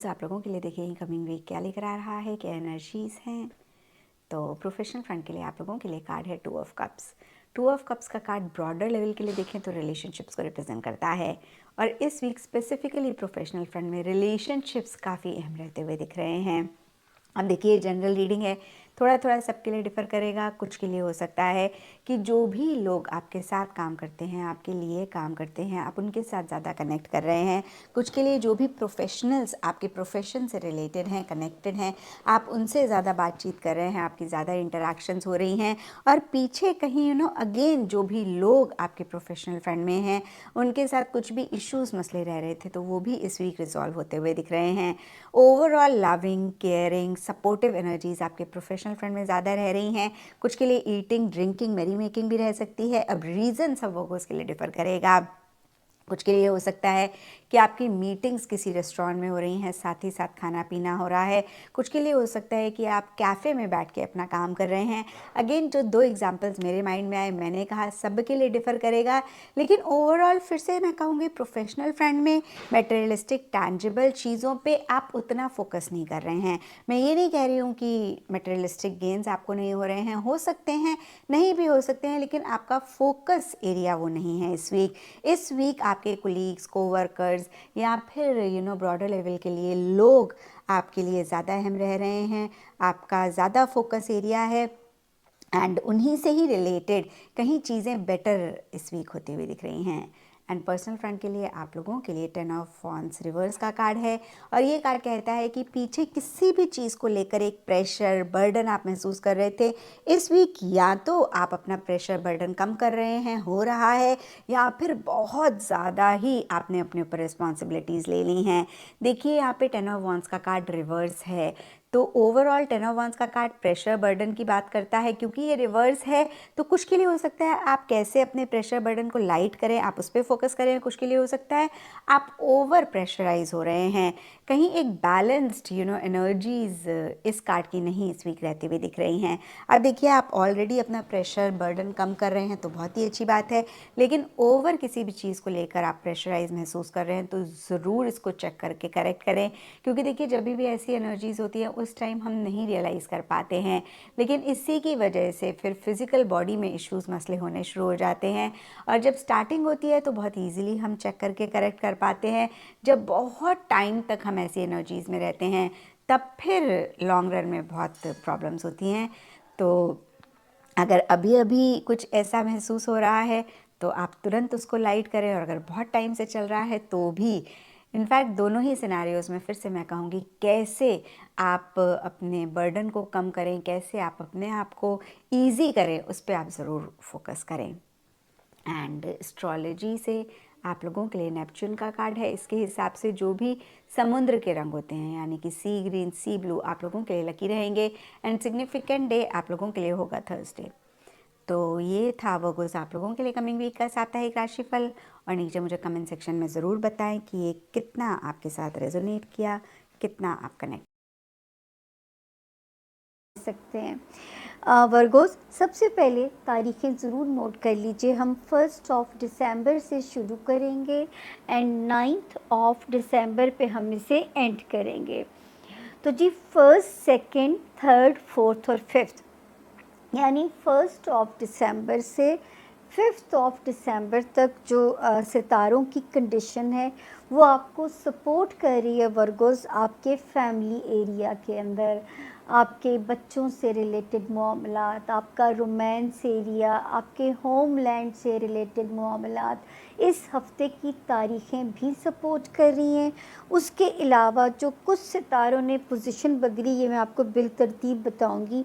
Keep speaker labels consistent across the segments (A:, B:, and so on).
A: आप लोगों के लिए देखिए कमिंग वीक क्या लेकर आ रहा है, क्या एनर्जीज हैं। तो प्रोफेशनल फ्रंट के लिए आप लोगों के लिए कार्ड है 2 ऑफ कप्स। 2 ऑफ कप्स का कार्ड ब्रॉडर लेवल के लिए देखें तो रिलेशनशिप्स को रिप्रेजेंट करता है, और इस वीक स्पेसिफिकली प्रोफेशनल फ्रंट में रिलेशनशिप्स काफ़ी अहम रहते हुए दिख रहे हैं। अब देखिए जनरल रीडिंग है, थोड़ा थोड़ा सबके लिए डिफ़र करेगा। कुछ के लिए हो सकता है कि जो भी लोग आपके साथ काम करते हैं, आपके लिए काम करते हैं, आप उनके साथ ज़्यादा कनेक्ट कर रहे हैं। कुछ के लिए जो भी प्रोफेशनल्स आपके प्रोफेशन से रिलेटेड हैं, कनेक्टेड हैं, आप उनसे ज़्यादा बातचीत कर रहे हैं, आपकी ज़्यादा इंटरेक्शंस हो रही हैं। और पीछे कहीं अगेन जो भी लोग आपके प्रोफेशनल फ्रेंड में हैं, उनके साथ कुछ भी इश्यूज़ मसले रह रहे थे, तो वो भी इस वीक रिजॉल्व होते हुए दिख रहे हैं। Overall loving, caring, supportive energies आपके प्रोफेशनल फ्रेंड में ज़्यादा रह रही हैं। कुछ के लिए ईटिंग, ड्रिंकिंग, मेरी मेकिंग भी रह सकती है। अब रीज़न सब वो उसके लिए डिफ़र करेगा। कुछ के लिए हो सकता है कि आपकी मीटिंग्स किसी रेस्टोरेंट में हो रही हैं, साथ ही साथ खाना पीना हो रहा है। कुछ के लिए हो सकता है कि आप कैफ़े में बैठ के अपना काम कर रहे हैं। अगेन जो 2 एग्जांपल्स मेरे माइंड में आए, मैंने कहा सब के लिए डिफ़र करेगा, लेकिन ओवरऑल फिर से मैं कहूँगी प्रोफेशनल फ्रेंड में मटेरियलिस्टिक टैंजिबल चीज़ों पे आप उतना फोकस नहीं कर रहे हैं। मैं ये नहीं कह रही हूँ कि मटेरियलिस्टिक गेन्स आपको नहीं हो रहे हैं, हो सकते हैं, नहीं भी हो सकते हैं, लेकिन आपका फोकस एरिया वो नहीं है इस वीक। इस वीक आपके कोलीग्स, कोवर्कर्स या फिर ब्रॉडर लेवल के लिए लोग आपके लिए ज़्यादा अहम रह रहे हैं। आपका ज़्यादा फोकस एरिया है एंड उन्हीं से ही रिलेटेड कहीं चीज़ें बेटर इस वीक होती हुई दिख रही हैं। एंड पर्सनल फ्रंट के लिए आप लोगों के लिए 10 ऑफ वांड्स रिवर्स का कार्ड है, और ये कार्ड कहता है कि पीछे किसी भी चीज़ को लेकर एक प्रेशर, बर्डन आप महसूस कर रहे थे इस वीक, या तो आप अपना प्रेशर, बर्डन कम कर रहे हैं, हो रहा है, या फिर बहुत ज़्यादा ही आपने अपने ऊपर रिस्पॉन्सिबिलिटीज़ ले ली हैं। देखिए यहाँ पे 10 ऑफ वांड्स का कार्ड रिवर्स है, तो ओवरऑल 10 ऑफ वांड्स का कार्ड प्रेशर बर्डन की बात करता है। क्योंकि ये रिवर्स है तो कुछ के लिए हो सकता है आप कैसे अपने प्रेशर बर्डन को लाइट करें, आप उस पर फोकस करें। कुछ के लिए हो सकता है आप ओवर प्रेशराइज हो रहे हैं। कहीं एक बैलेंस्ड एनर्जीज इस कार्ड की नहीं इस वीक रहती हुई दिख रही हैं। अब देखिए आप ऑलरेडी अपना प्रेशर बर्डन कम कर रहे हैं तो बहुत ही अच्छी बात है, लेकिन ओवर किसी भी चीज़ को लेकर आप प्रेशराइज महसूस कर रहे हैं तो ज़रूर इसको चेक करके करेक्ट करें। क्योंकि देखिए जब भी ऐसी एनर्जीज होती है उस टाइम हम नहीं रियलाइज़ कर पाते हैं, लेकिन इसी की वजह से फिर फिज़िकल बॉडी में इश्यूज़, मसले होने शुरू हो जाते हैं। और जब स्टार्टिंग होती है तो बहुत ईजिली हम चेक करके करेक्ट कर पाते हैं। जब बहुत टाइम तक हम ऐसी एनर्जीज़ में रहते हैं तब फिर लॉन्ग रन में बहुत प्रॉब्लम्स होती हैं। तो अगर अभी अभी कुछ ऐसा महसूस हो रहा है तो आप तुरंत उसको लाइट करें, और अगर बहुत टाइम से चल रहा है तो भी, इनफैक्ट दोनों ही सिनेरियोज़ में फिर से मैं कहूँगी कैसे आप अपने बर्डन को कम करें, कैसे आप अपने आप को ईजी करें, उस पर आप ज़रूर फोकस करें। एंड एस्ट्रोलॉजी से आप लोगों के लिए नेपच्यून का कार्ड है। इसके हिसाब से जो भी समुद्र के रंग होते हैं, यानी कि सी ग्रीन, सी ब्लू, आप लोगों के लिए लकी रहेंगे। एंड सिग्निफिकेंट डे आप लोगों के लिए होगा थर्सडे। तो ये था वर्गोस आप लोगों के लिए कमिंग वीक का साप्ताहिक राशिफल। और नीचे मुझे कमेंट सेक्शन में ज़रूर बताएं कि ये कितना आपके साथ रेजोनेट किया, कितना आप कनेक्ट
B: सकते हैं। वर्गोस, सबसे पहले तारीखें ज़रूर नोट कर लीजिए। हम 1 दिसंबर से शुरू करेंगे एंड 9 दिसंबर पे हम इसे एंड करेंगे। तो जी 1, 2, 3, 4 और 5, यानी 1 दिसंबर से 5 दिसंबर तक जो सितारों की कंडीशन है वो आपको सपोर्ट कर रही है वर्गोस, आपके फैमिली एरिया के अंदर, आपके बच्चों से रिलेटेड मामलात, आपका रोमांस एरिया, आपके होमलैंड से रिलेटेड मामलात इस हफ्ते की तारीखें भी सपोर्ट कर रही हैं। उसके अलावा जो कुछ सितारों ने पोजीशन बदली, ये मैं आपको बिलतरतीब बताऊंगी।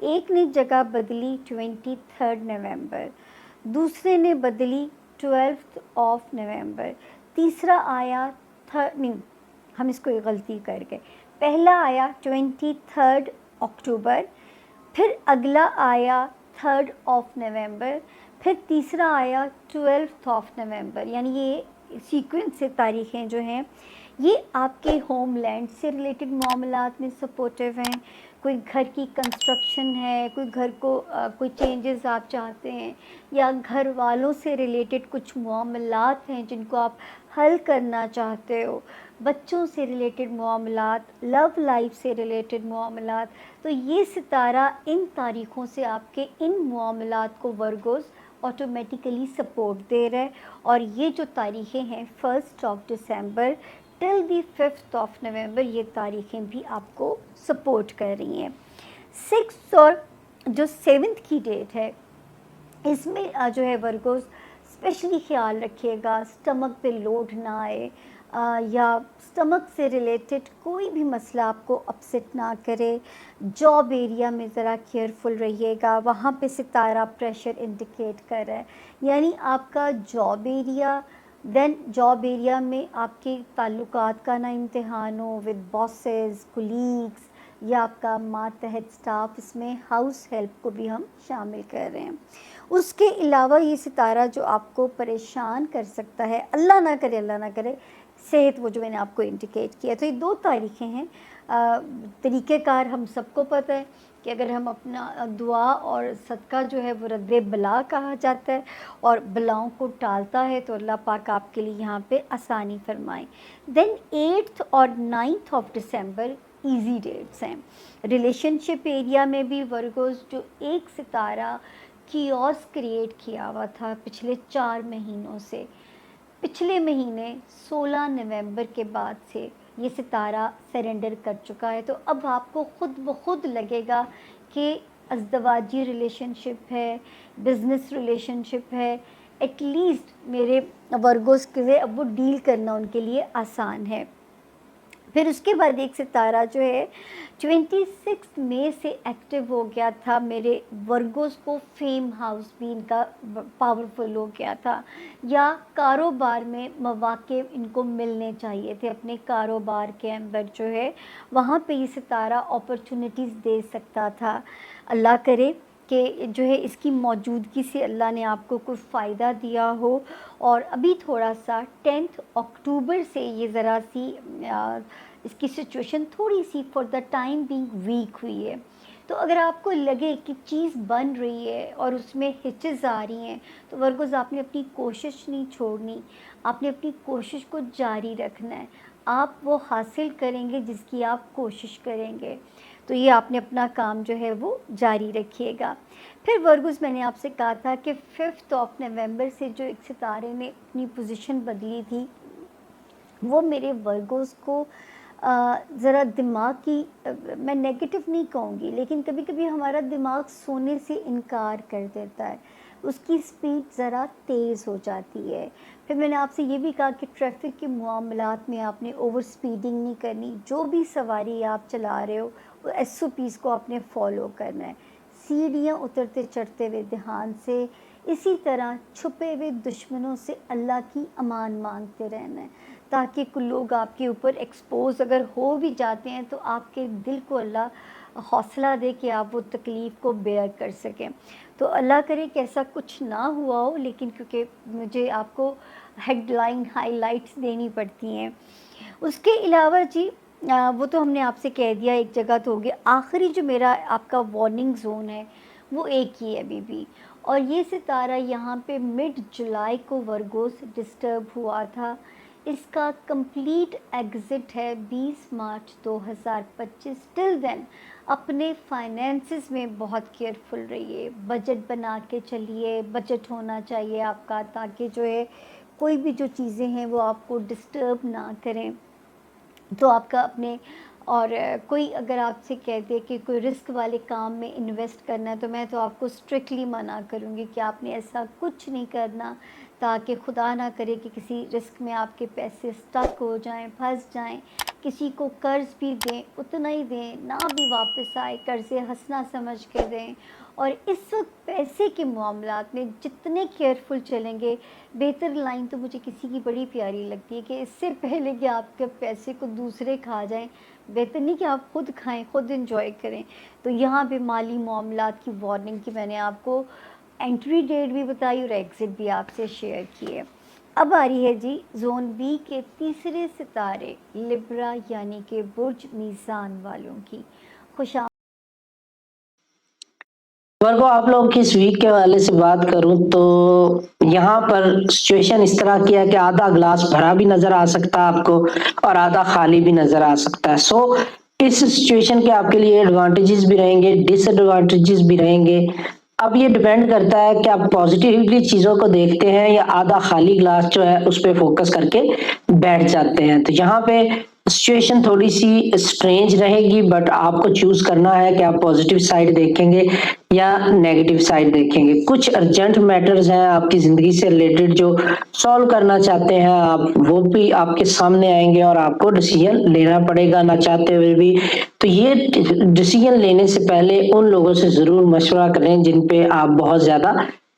B: एक ने जगह बदली 23 नवंबर, दूसरे ने बदली 12 नवंबर, तीसरा आया नहीं, हम इसको एक गलती कर गए। पहला आया 23 अक्टूबर, फिर अगला आया 3 नवंबर, फिर तीसरा आया 12th ऑफ नवंबर, यानी ये सीक्वेंस से तारीखें जो हैं ये आपके होमलैंड से रिलेटेड मामलात में सपोर्टिव हैं। कोई घर की कंस्ट्रक्शन है, कोई घर को कोई चेंजेस आप चाहते हैं, या घर वालों से रिलेटेड कुछ मामलात हैं जिनको आप हल करना चाहते हो, बच्चों से रिलेटेड मामलात, लव लाइफ से रिलेटेड मामलात, तो ये सितारा इन तारीख़ों से आपके इन मामलात को वर्गोस ऑटोमेटिकली सपोर्ट दे रहा है। और ये जो तारीखें हैं 1 दिसंबर टिल दी 5 नवंबर, ये तारीखें भी आपको सपोर्ट कर रही हैं। 6 और जो 7 की डेट है इसमें जो है वर्गोस स्पेशली ख्याल रखिएगा स्टमक पे लोड ना आए, या स्टमक से रिलेटेड कोई भी मसला आपको अपसेट ना करे। जॉब एरिया में ज़रा केयरफुल रहिएगा, वहाँ पे सितारा प्रेशर इंडिकेट कर रहा है, यानी आपका job area, then job area में आपके ताल्लुकात का ना इम्तिहान हो विद बॉसेस, कुलीग्स, या आपका मातहत स्टाफ, इसमें हाउस हेल्प को भी हम शामिल कर रहे हैं। उसके अलावा ये सितारा जो आपको परेशान कर सकता है, अल्लाह ना करे, अल्लाह ना करे, सेहत, वो जो मैंने आपको इंडिकेट किया। तो ये 2 तारीखें हैं। तरीक़ेकार हम सबको पता है कि अगर हम अपना दुआ और सदका जो है वो रद्द बला कहा जाता है और बलाओं को टालता है, तो अल्लाह पाक आपके लिए यहाँ पे आसानी फरमाए। देन 8 और 9 ऑफ दिसंबर ईजी डेट्स हैं। रिलेशनशिप एरिया में भी वर्गोस जो एक सितारा कियोस क्रिएट किया हुआ था पिछले 4 महीनों से, पिछले महीने 16 नवंबर के बाद से ये सितारा सरेंडर कर चुका है। तो अब आपको ख़ुद ब खुद लगेगा कि अज़दवाजी रिलेशनशिप है, बिज़नेस रिलेशनशिप है, एटलीस्ट मेरे वर्गोस के अब वो डील करना उनके लिए आसान है। फिर उसके बाद एक सितारा जो है 26 मई से एक्टिव हो गया था मेरे वर्गोस को, फेम हाउस भी इनका पावरफुल हो गया था, या कारोबार में मौक़े इनको मिलने चाहिए थे अपने कारोबार के अंदर जो है, वहाँ पे ये सितारा अपॉर्चुनिटीज़ दे सकता था। अल्लाह करे कि जो है इसकी मौजूदगी से अल्लाह ने आपको कोई फ़ायदा दिया हो। और अभी थोड़ा सा 10 अक्टूबर से ये ज़रा सी इसकी सिचुएशन थोड़ी सी for the time being weak हुई है। तो अगर आपको लगे कि चीज़ बन रही है और उसमें हिचेस आ रही हैं, तो वर्गोस आपने अपनी कोशिश नहीं छोड़नी, आपने अपनी कोशिश को जारी रखना है। आप वो हासिल करेंगे जिसकी आप कोशिश करेंगे। तो ये आपने अपना काम जो है वो जारी रखिएगा। फिर वर्गोस मैंने आपसे कहा था कि 5 नवंबर से जो एक सितारे ने अपनी पोजीशन बदली थी, वो मेरे वर्गोस को ज़रा दिमाग की मैं नेगेटिव नहीं कहूँगी, लेकिन कभी कभी हमारा दिमाग सोने से इनकार कर देता है, उसकी स्पीड ज़रा तेज़ हो जाती है। फिर मैंने आपसे ये भी कहा कि ट्रैफिक के मामलात में आपने ओवर स्पीडिंग नहीं करनी, जो भी सवारी आप चला रहे हो वो SOPs को आपने फॉलो करना है। सीढ़ियाँ उतरते चढ़ते हुए ध्यान से, इसी तरह छुपे हुए दुश्मनों से अल्लाह की अमान मांगते रहना है, ताकि कुछ लोग आपके ऊपर एक्सपोज अगर हो भी जाते हैं तो आपके दिल को अल्लाह हौसला दे कि आप वो तकलीफ़ को बेयर कर सकें। तो अल्लाह करे कि ऐसा कुछ ना हुआ हो, लेकिन क्योंकि मुझे आपको हेडलाइन हाइलाइट्स देनी पड़ती हैं। उसके अलावा जी वो तो हमने आपसे कह दिया, एक जगह तो हो गया। आखिरी जो मेरा आपका वार्निंग ज़ोन है वो एक ही है अभी भी, और ये सितारा यहाँ पे मिड जुलाई को वर्गोस डिस्टर्ब हुआ था। इसका कंप्लीट एग्ज़िट है 20 मार्च 2025। टिल देन अपने फाइनेंसेस में बहुत केयरफुल रहिए, बजट बना के चलिए, बजट होना चाहिए आपका, ताकि जो है कोई भी जो चीज़ें हैं वो आपको डिस्टर्ब ना करें। तो आपका अपने, और कोई अगर आपसे कह दे कि कोई रिस्क वाले काम में इन्वेस्ट करना है, तो मैं तो आपको स्ट्रिक्टली मना करूँगी कि आपने ऐसा कुछ नहीं करना, ताकि खुदा ना करे कि किसी रिस्क में आपके पैसे स्टक हो जाएं, फंस जाएं। किसी को कर्ज़ भी दें उतना ही दें, ना भी वापस आए कर्ज़े हंसना समझ के दें। और इस वक्त पैसे के मामलात में जितने केयरफुल चलेंगे बेहतर। लाइन तो मुझे किसी की बड़ी प्यारी लगती है कि इससे पहले कि आपके पैसे को दूसरे खा जाएं, बेहतर नहीं कि आप खुद खाएं, खुद इंजॉय करें। तो यहाँ पे माली मामलात की वार्निंग की मैंने आपको एंट्री डेट भी बताई और एग्ज़िट भी आपसे शेयर किए। अब आ रही है जी जोन बी के तीसरे सितारे लिब्रा यानी कि बुर्ज मीज़ान वालों की। खुश
C: वर्गो आप लोगों की इस वीक के हवाले से बात करूं तो यहाँ पर सिचुएशन इस तरह की है कि आधा ग्लास भरा भी नजर आ सकता है आपको और आधा खाली भी नजर आ सकता है। सो इस सिचुएशन के आपके लिए एडवांटेजेस भी रहेंगे, डिसएडवांटेजेस भी रहेंगे। अब ये डिपेंड करता है कि आप पॉजिटिवली चीजों को देखते हैं या आधा खाली ग्लास जो है उस पर फोकस करके बैठ जाते हैं। तो यहाँ पे सिचुएशन थोड़ी सी स्ट्रेंज रहेगी, बट आपको चूज करना है कि आप पॉजिटिव साइड देखेंगे या नेगेटिव साइड देखेंगे। कुछ अर्जेंट मैटर्स हैं आपकी जिंदगी से रिलेटेड जो सॉल्व करना चाहते हैं आप, वो भी आपके सामने आएंगे और आपको डिसीजन लेना पड़ेगा ना चाहते हुए भी। तो ये डिसीजन लेने से पहले उन लोगों से जरूर मशवरा करें जिन पे आप बहुत ज्यादा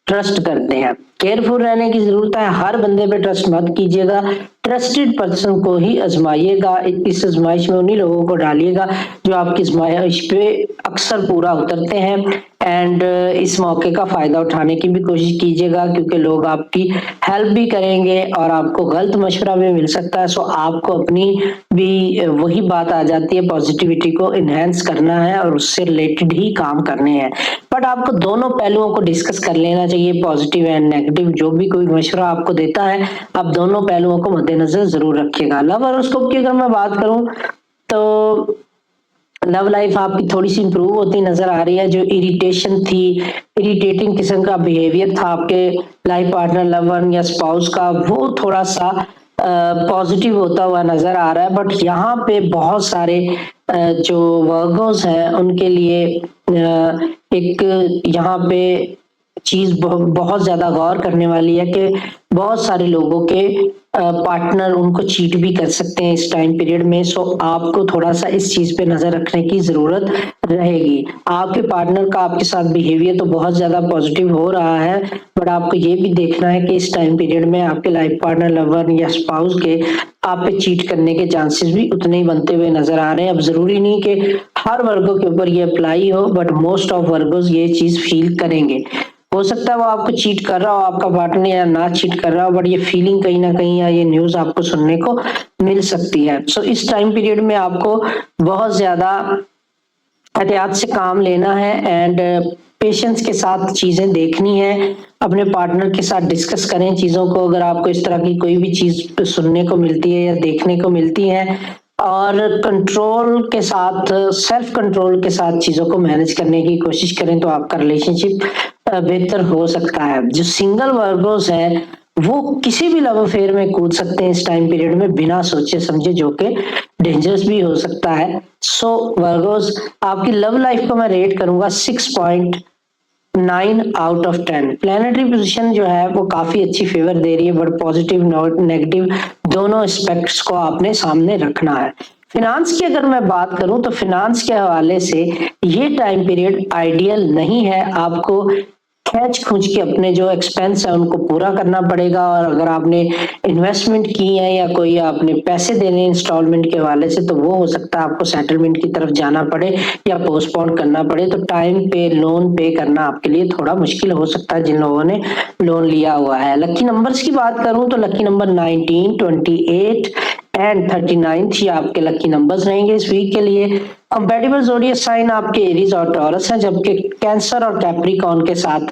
C: ट्रस्ट करते हैं। केयरफुल रहने की जरूरत है, हर बंदे पे ट्रस्ट मत कीजिएगा, ट्रस्टेड पर्सन को ही आजमाइएगा। इस आजमाइश में उन्हीं लोगों को डालिएगा जो आपकी आजमाइश पे अक्सर पूरा उतरते हैं। एंड इस मौके का फायदा उठाने की भी कोशिश कीजिएगा क्योंकि लोग आपकी हेल्प भी करेंगे और आपको गलत मशवरा भी मिल सकता है। सो आपको अपनी भी वही बात आ जाती है, पॉजिटिविटी को इनहेंस करना है और उससे रिलेटेड ही काम करने हैं। बट आपको दोनों पहलुओं को डिस्कस कर लेना चाहिए, पॉजिटिव एंड नेगेटिव। जो भी कोई मशवरा आपको देता है आप दोनों पहलुओं को मद्देनजर जरूर रखिएगा। लव हॉरोस्कोप की अगर मैं बात करूं तो लव लाइफ आपकी थोड़ी सी इंप्रूव होती नजर आ रही है। जो इरिटेशन थी, इरिटेटिंग किस्म का बिहेवियर था आपके लाइफ पार्टनर, लवर या स्पाउस का, वो थोड़ा सा पॉजिटिव होता हुआ नजर आ रहा है। बट यहाँ पे बहुत सारे जो वर्गोस हैं उनके लिए एक यहाँ पे चीज बहुत ज्यादा गौर करने वाली है कि बहुत सारे लोगों के पार्टनर उनको चीट भी कर सकते हैं इस टाइम पीरियड में। सो आपको थोड़ा सा इस चीज पे नजर रखने की जरूरत रहेगी। आपके पार्टनर का आपके साथ बिहेवियर तो बहुत ज्यादा पॉजिटिव हो रहा है, बट आपको ये भी देखना है कि इस टाइम पीरियड में आपके लाइफ पार्टनर, लवर या स्पाउस के आप पे चीट करने के चांसेस भी उतने ही बनते हुए नजर आ रहे हैं। अब जरूरी नहीं कि हर वर्गों के ऊपर ये अप्लाई हो, बट मोस्ट ऑफ वर्गोस ये चीज फील करेंगे। हो सकता है वो आपको चीट कर रहा हो, आपका पार्टनर या ना चीट कर रहा हो, बट ये फीलिंग कहीं ना कहीं या ये न्यूज आपको सुनने को मिल सकती है। सो इस टाइम पीरियड में आपको बहुत ज्यादा एहतियात से काम लेना है एंड पेशेंस के साथ चीजें देखनी है। अपने पार्टनर के साथ डिस्कस करें चीजों को, अगर आपको इस तरह की कोई भी चीज सुनने को मिलती है या देखने को मिलती है, और कंट्रोल के साथ, सेल्फ कंट्रोल के साथ चीजों को मैनेज करने की कोशिश करें तो आपका रिलेशनशिप बेहतर हो सकता है। जो सिंगल वर्गोस हैं वो किसी भी लव अफेयर में कूद सकते हैं इस टाइम पीरियड में बिना सोचे समझे, जो कि डेंजरस भी हो सकता है। सो वर्गोस आपकी लव लाइफ को मैं रेट करूंगा 6.9 आउट ऑफ 10। प्लैनेटरी पोजीशन जो है वो काफी अच्छी फेवर दे रही है, बट पॉजिटिव नेगेटिव दोनों एस्पेक्ट्स को आपने सामने रखना है। फिनांस की अगर मैं बात करूं तो फिनांस के हवाले से ये टाइम पीरियड आइडियल नहीं है। आपको खींच खूंच के अपने जो एक्सपेंस है उनको पूरा करना पड़ेगा, और अगर आपने इन्वेस्टमेंट की है या कोई आपने पैसे देने इंस्टॉलमेंट के हवाले से, तो वो हो सकता है आपको सेटलमेंट की तरफ जाना पड़े या पोस्टपोन करना पड़े। तो टाइम पे लोन पे करना आपके लिए थोड़ा मुश्किल हो सकता है जिन लोगों ने लोन लिया हुआ है। लकी नंबर्स की बात करूं तो लकी नंबर 19, 28 एंड 39 ये आपके लकी नंबर्स रहेंगे इस वीक के लिए। कंपैटिबल ज़ोडिएक साइन आपके एरीज और टॉरस है, जबकि कैंसर और कैप्रिकॉर्न के साथ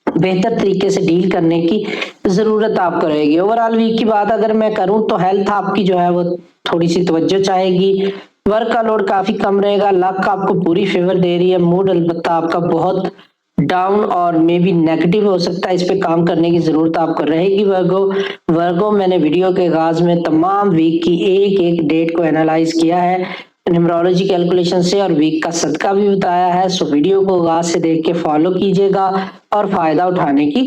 C: बेहतर तरीके से डील करने की जरूरत आपको रहेगी। ओवरऑल वीक की बात अगर मैं करूं तो हेल्थ आपकी जो है वो थोड़ी सी तवज्जो चाहेगी। वर्क का लोड काफी कम रहेगा। लक आपको पूरी फेवर दे रही है। मूड अलबत्ता आपका बहुत डाउन और मे बी नेगेटिव हो सकता है, इस पे काम करने की जरूरत आपको रहेगी। वर्गो मैंने वीडियो के आगाज में तमाम वीक की एक एक डेट को एनालाइज किया है न्यूमरोलॉजी कैलकुलेशन से, और वीक का सदका भी बताया है। सो वीडियो को आगाज से देख के फॉलो कीजिएगा और फायदा उठाने की